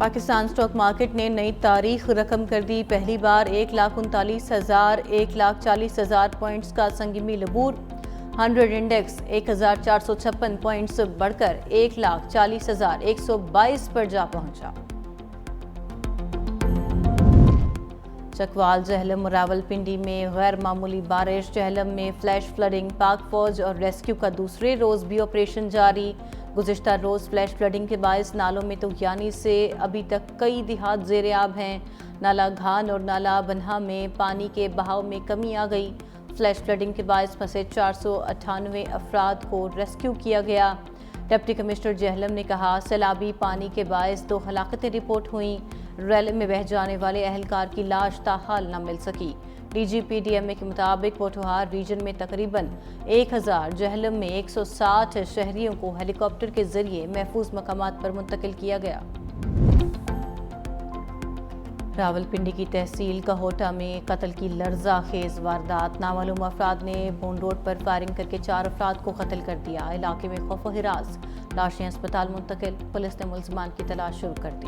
Pakistan stock market ने नई तारीख रकम कर दी। पहली बार 1,39,000 1,40,000 पॉइंट्स का संगीमी लबूर। 100 इंडेक्स 1,456 पॉइंट्स बढ़कर 1,40,122 पर जा पहुंचा। चकवाल, जहलम और रावलपिंडी में गैर मामूली बारिश। जहलम में फ्लैश फ्लडिंग। पाक फौज और रेस्क्यू का दूसरे रोज भी ऑपरेशन जारी। गुज़िश्ता रोज़ फ्लैश फ्लडिंग के बायस नालों में तुग़यानी से अभी तक कई देहात ज़ेर-ए-आब हैं। नाला घान और नाला बनहा में पानी के बहाव में कमी आ गई। फ्लैश फ्लडिंग के बायस फंसे 498 अफराद को रेस्क्यू किया गया। डिप्टी कमिश्नर जहलम ने कहा, सैलाबी पानी के बायस 2 हलाकतें रिपोर्ट हुई। रैली में बह जाने वाले अहलकार की लाश ताहाल न मिल सकी। DGPDMA के मुताबिक पोठोहार रीजन में तकरीबन 1000, जहलम में 160 शहरियों को हेलीकॉप्टर के जरिए महफूज मकामात पर मुंतकिल किया गया। रावलपिंडी की तहसील कहोटा में कत्ल की लर्जा खेज वारदात। नामालूम अफराद ने बोन रोड पर फायरिंग करके 4 अफराद को कत्ल कर दिया। इलाके में खौफ व हिरास। लाशें अस्पताल मुंतकिल। पुलिस ने मुल्ज़िमान की तलाश शुरू कर दी।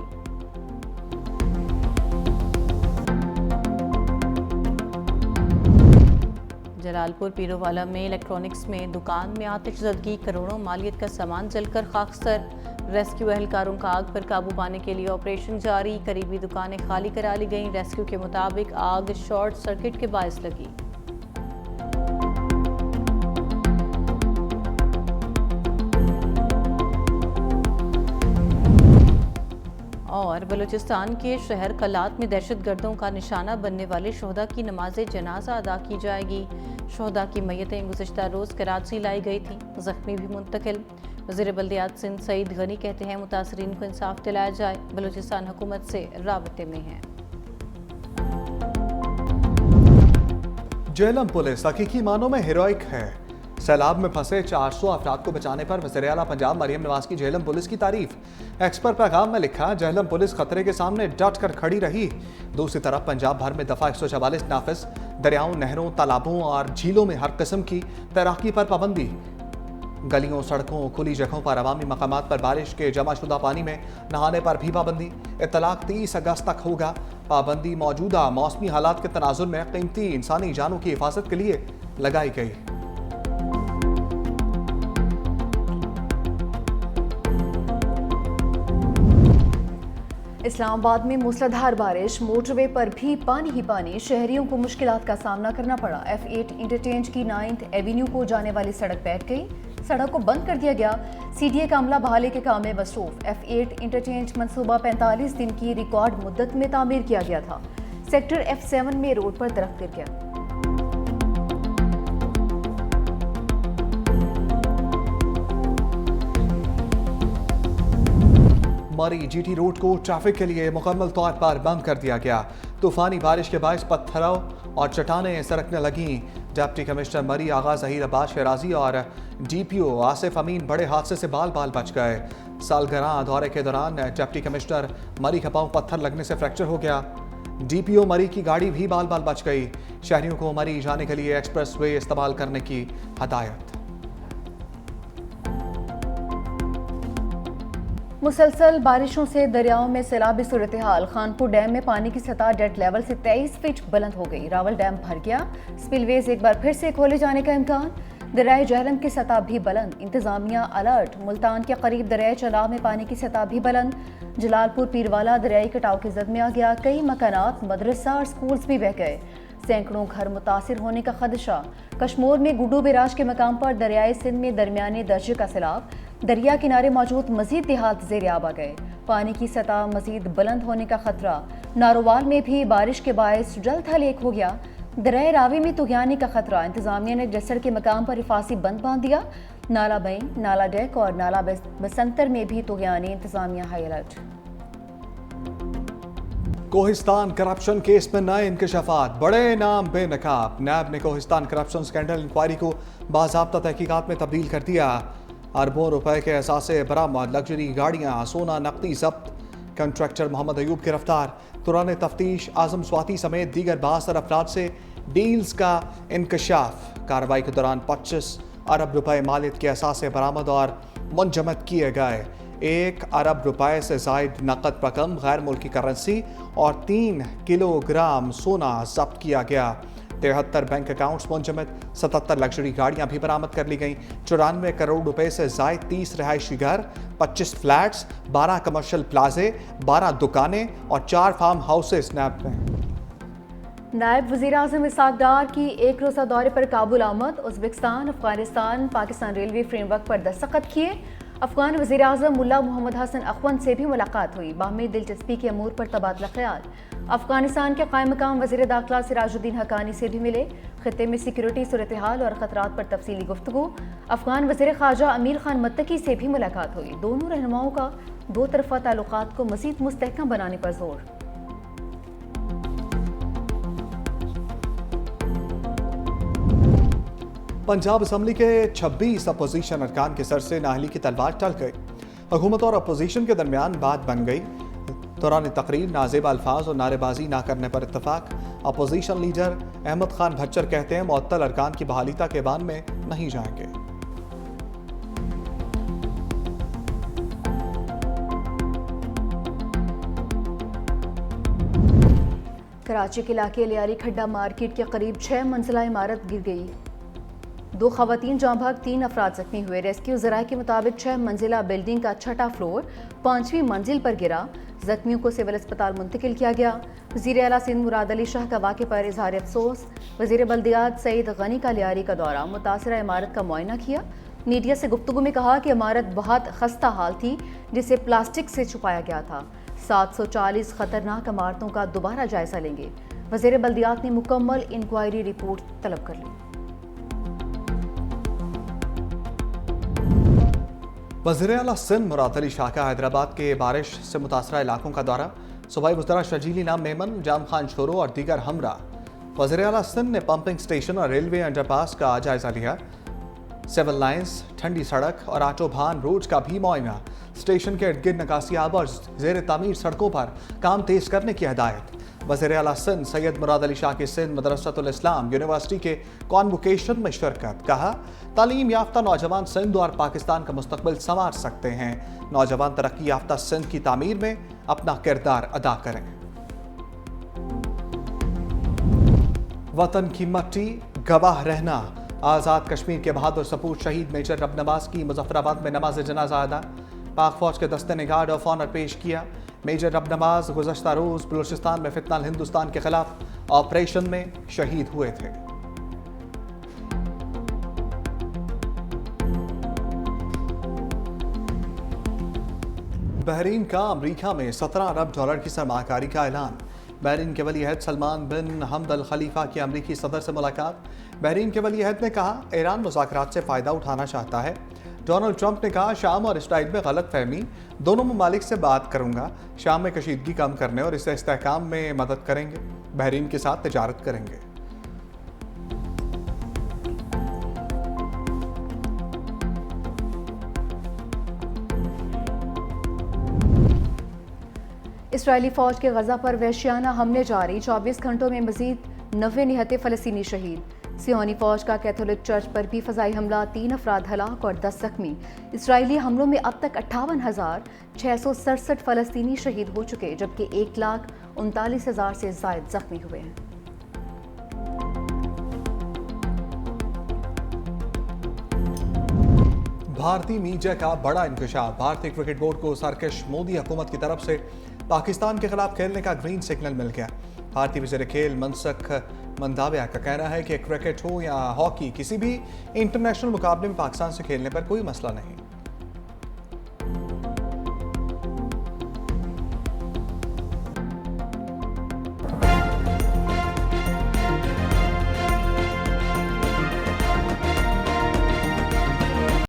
जलालपुर पीरोवाला में इलेक्ट्रॉनिक्स में दुकान में आतिशज़दगी। करोड़ों मालियत का सामान जलकर खाकसर। रेस्क्यू एहलकारों का आग पर काबू पाने के लिए ऑपरेशन जारी। करीबी दुकानें खाली करा ली गईं। रेस्क्यू के मुताबिक आग शॉर्ट सर्किट के बायस लगी। और बलूचिस्तान के शहर कलात में दहशतगर्दों का निशाना बनने वाले शोहदा की नमाज जनाजा अदा की जाएगी। शोहदा की मैयतें गुज़िश्ता रोज़ कराची लाई गई थी। जख्मी भी मुंतकिल। वज़ीर बल्दियात सिंध सईद गनी कहते हैं, मुतासरीन को इंसाफ दिलाया जाए। बलूचिस्तान हुकूमत से राबते में है। जेहलम पुलिस हकीकी मानों में हीरोइक है। सैलाब में फंसे 400 अफराद को बचाने पर वज़ीर आला पंजाब मरियम नवाज की जेहलम पुलिस की तारीफ। एक्सपर्ट पैगाम में लिखा, जेहलम पुलिस खतरे के सामने डट कर खड़ी रही। दूसरी तरफ पंजाब भर में दफा 144 नाफिज। दरियाओं, नहरों, तालाबों और झीलों में हर किस्म की तैराकी पर पाबंदी। गलियों, सड़कों, खुली जगहों पर अवामी मकामात पर बारिश के जमाशुदा पानी में नहाने पर भी पाबंदी। इत्तलाक 30 अगस्त तक होगा। पाबंदी मौजूदा मौसमी हालात के तनाजुर में कीमती इंसानी जानों की हिफाजत के लिए लगाई गई। इस्लामाबाद में मूसलाधार बारिश। मोटरवे पर भी पानी ही पानी। शहरियों को मुश्किलात का सामना करना पड़ा। F8 इंटरचेंज की 9th एवेन्यू को जाने वाली सड़क बैठ गई। सड़क को बंद कर दिया गया। CDA का अमला बहाली के काम में मसरूफ। F8 इंटरचेंज मंसूबा 45 दिन की रिकॉर्ड मुद्दत में तामीर किया गया था। सेक्टर F7 में रोड पर दरख्त गिर गया। मरी GT रोड को ट्रैफिक के लिए मुकम्मल तौर पर बंद कर दिया गया। तूफानी बारिश के बायस पत्थरों और चट्टानें सरकने लगीं। डिप्टी कमिश्नर मरी आगा ज़हीर अब्बास शराजी और DPO आसिफ अमीन बड़े हादसे से बाल बाल बच गए। सालगिरह दौरे के दौरान डिप्टी कमिश्नर मरी का पांव पत्थर लगने से फ्रैक्चर हो गया। DPO मरी की गाड़ी भी बाल बाल बच गई। शहरियों को मरी जाने के लिए एक्सप्रेस वे इस्तेमाल करने की हदायत। मुसलसल बारिशों से दरियाओं में सैलाबी सूरत हाल। खानपुर डैम में पानी की सतह डेड लेवल से 23 फीट बुलंद हो गई। रावल डैम भर गया। स्पिलवेज एक बार फिर से खोले जाने का इम्कान। दरियाए जहलम की सतह भी बुलंद। इंतजामिया अलर्ट। मुल्तान के करीब दरियाए चनाब में पानी की सतह भी बुलंद। जलालपुर पीरवाला दरियाई कटाव की जद में आ गया। कई मकानात, मदरसा और स्कूल्स भी बह गए। सैकड़ों घर मुतासिर होने का खदशा। कश्मोर में गुड्डू बिराज के मकाम पर दरियाए सिंध में दरमियाने दर्जे का सैलाब। दरिया किनारे मौजूद मजीद देहात ज़ेर-ए-आब आ गए। पानी की सतह मजीद बुलंद होने का खतरा। नारोवाल में भी बारिश के बायस जल्द थल एक हो गया। दरिया रावी में तुग़यानी का खतरा। इंतजामिया ने जसर के मकाम पर हिफाजी बंद बांध दिया। नाला बईन, नाला डेक और नाला बसंतर में भी तुग़यानी। इंतजामिया high alert. Kohistan corruption case में नए इंकशाफात। बड़े नाम बेनकाब। नैब ने कोहिस्तान करप्शन स्कैंडल इंक्वायरी को बाज़ाब्ता तहकीकात में तब्दील कर दिया। अरबों रुपए के एहसासे बरामद। लग्जरी गाड़ियाँ, सोना, नकदी जब्त। कंट्रैक्टर मोहम्मद अयूब गिरफ्तार। दौरान तफ्तीश आजम स्वाति समेत दीगर 72 अफराद से डील्स का इंकशाफ। कार्रवाई के दौरान 25 अरब रुपए मालियत के एहसासे बरामद और मुंजमद किए गए। 1 अरब रुपए से जायद नकद रकम, गैर मुल्की करेंसी और 3 किलोग्राम सोना जब्त किया गया। 73 बैंक अकाउंट्स मुंजमद, 77 लग्जरी गाड़ियां भी बरामद कर ली गईं। 94 करोड़ रुपए से जायद 30 रिहायशी घर, 25 फ्लैट्स, 12 कमर्शियल प्लाजे, 12 दुकानें और 4 फार्म हाउसेस नैब में। नायब वज़ीर आज़म इसहाक डार की एक रोज़ा दौरे पर काबुल आमद। Uzbekistan, Afghanistan, Pakistan railway framework पर दस्तखत किए। अफगान वज़ीर आज़म मुल्ला मोहम्मद हसन अखवंद से भी मुलाकात हुई। बाहमी दिलचस्पी के अमूर पर तबादला ख्याल। अफगानिस्तान के कायम मकाम वज़ीर दाखिला सिराजुद्दीन हक्कानी से भी मिले। खित्ते में सिक्योरिटी सूरत हाल और ख़तरात पर तफसीली गुफ्तगू। अफगान वज़ीर ख़ारजा अमीर खान मत्तकी से भी मुलाकात हुई। दोनों रहनुमाओं का दो तरफ़ा ताल्लुकात को मज़ीद मुस्तहकम बनाने पर जोर। पंजाब असम्बली के 26 अपोजिशन अरकान के सर से नाअहली की तलवार टल गई। हुकूमत और अपोजिशन के दरमियान बात बन गई। दौरान तकरीर नाजेब अल्फाज और नारेबाजी ना करने पर इत्तफाक। अपोजिशन लीडर अहमद खान भच्चर कहते हैं मुअत्तल अरकान की बहाली तक ऐवान में नहीं जाएंगे। कराची के इलाके लियारी खड्डा मार्केट के करीब 6 मंजिला इमारत गिर गई। 2 खवातीन जाँ भाग, 3 अफराद जख्मी हुए। रेस्क्यू ज़राए के मुताबिक 6 मंजिला बिल्डिंग का 6वां फ्लोर 5वीं मंजिल पर गिरा। जख्मियों को सिविल अस्पताल मुंतकिल किया गया। वज़ीर आला सिंध मुराद अली शाह का वाक़े पर इजहार अफसोस। वज़ीर बल्दियात सईद गनी का लियारी का दौरा, मुतासरा इमारत का मुआयना किया। मीडिया से गुफ्तगू में कहा कि इमारत बहुत खस्ता हाल थी जिसे प्लास्टिक से छुपाया गया था। 740 खतरनाक इमारतों का दोबारा जायजा लेंगे। वज़ीर बल्दियात ने मुकम्मल इंक्वायरी रिपोर्ट तलब कर ली। वज़ीर आला सिंध मुराद अली शाह का हैदराबाद के बारिश से मुतासरा इलाकों का दौरा। सूबाई वज़रा शर्जीली नाम मेमन, जाम खान छोरो और दीगर हमरा। वज़ीर आला सिंध ने पंपिंग स्टेशन और रेलवे अंडरपास का जायजा लिया। सिविल लाइन्स, ठंडी सड़क और आटोभान रोड का भी मुआयना। स्टेशन के इर्द गिर्द नकासियाब और ज़ेर तामीर सड़कों पर काम तेज करने की हिदायत। वज़ीर आला सिंध सैयद मुराद अली शाह की सिंध मदरसतुल इस्लाम यूनिवर्सिटी के कॉन्वोकेशन में शिरकत। कहा, तालीम याफ्ता नौजवान सिंध और पाकिस्तान का मुस्तकबिल संवार सकते हैं। नौजवान तरक्की याफ्ता सिंध की तामीर में अपना किरदार अदा करें। वतन की मट्टी गवाह रहना। आज़ाद कश्मीर के बहादुर सपूत शहीद मेजर रब नवाज की मुजफ्फराबाद में नमाज जनाजा अदा। पाक फौज के दस्ते ने गार्ड ऑफ ऑनर पेश किया। मेजर रब नवाज गुज़श्ता रोज़ बलूचिस्तान में फितनल हिंदुस्तान के खिलाफ ऑपरेशन में शहीद हुए थे। बहरीन का अमरीका में 17 अरब डॉलर की सरमाकारी का ऐलान। बहरीन के वली अहद सलमान बिन हमद अल खलीफा की अमरीकी सदर से मुलाकात। बहरीन के वली अहद ने कहा, ईरान मुज़ाकरात से फ़ायदा उठाना चाहता है। डोनाल्ड ट्रंप ने कहा, शाम और इसराइल में गलत फहमी, दोनों ममालिक से बात करूंगा। शाम में कशीदगी कम करने और इससे इस्तेहकाम में मदद करेंगे। बहरीन के साथ तिजारत करेंगे। इसराइली फ़ौज के गज़ा पर वहशियाना हमले जारी। 24 घंटों में मज़ीद 90 निहत्ते फ़लस्तीनी शहीद। सियोनी फ़ौज का कैथोलिक चर्च पर भी फ़ज़ाई हमला, 3 अफराद हलाक और 10 जख्मी। इसराइली हमलों में अब तक 58,667 फ़लस्तीनी शहीद हो चुके, जबकि 1,39,000 से ज़ायद जख्मी हुए हैं। भारतीय मीडिया का बड़ा इंकशाफ। भारतीय क्रिकेट बोर्ड को सरकश मोदी हुकूमत की तरफ से पाकिस्तान के खिलाफ खेलने का ग्रीन सिग्नल मिल गया। भारतीय वज़ीर खेल मनसुख मंदाविया का कहना है कि क्रिकेट हो या हॉकी, किसी भी इंटरनेशनल मुकाबले में पाकिस्तान से खेलने पर कोई मसला नहीं।